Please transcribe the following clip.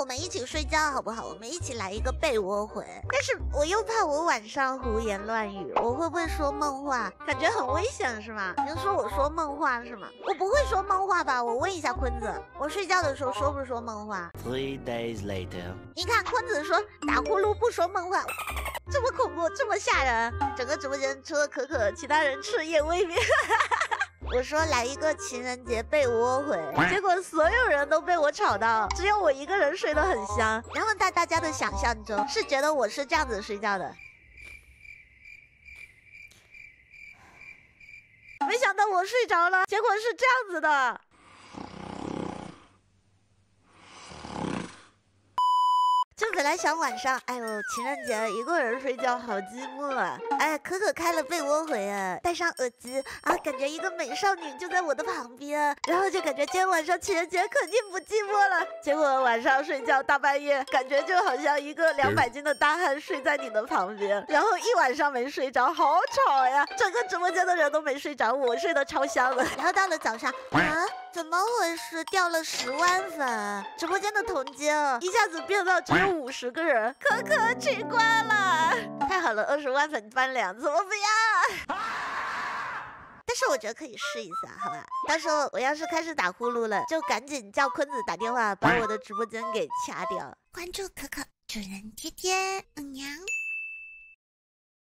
我们一起睡觉好不好？我们一起来一个被窝魂。但是我又怕我晚上胡言乱语，我会不会说梦话？感觉很危险是吗？您说我说梦话是吗？我不会说梦话吧？我问一下坤子，我睡觉的时候说不说梦话 ？3 days later， 你看坤子说打呼噜不说梦话，这么恐怖，这么吓人。整个直播间除了可可，其他人彻夜未眠。我说来一个情人节被窝魂，结果所有人都被我吵到，只有我一个人睡得很香。然后在大家的想象中是觉得我是这样子睡觉的，没想到我睡着了，结果是这样子的。就本来想晚上，哎呦，情人节一个人睡觉好寂寞啊！哎，可可开了被窝魂啊，戴上耳机啊，感觉一个美少女就在我的旁边，然后就感觉今天晚上情人节肯定不寂寞了。结果晚上睡觉大半夜，感觉就好像一个200斤的大汉睡在你的旁边，然后一晚上没睡着，好吵呀！整个直播间的人都没睡着，我睡得超香的。然后到了早上啊，怎么回事？掉了10万粉，直播间的同阶一下子变到只有50个人，可可取关了，太好了，20万粉翻2，怎么不要？但是我觉得可以试一下，好吧？到时候我要是开始打呼噜了，就赶紧叫坤子打电话把我的直播间给掐掉。关注可可主人贴贴，娘。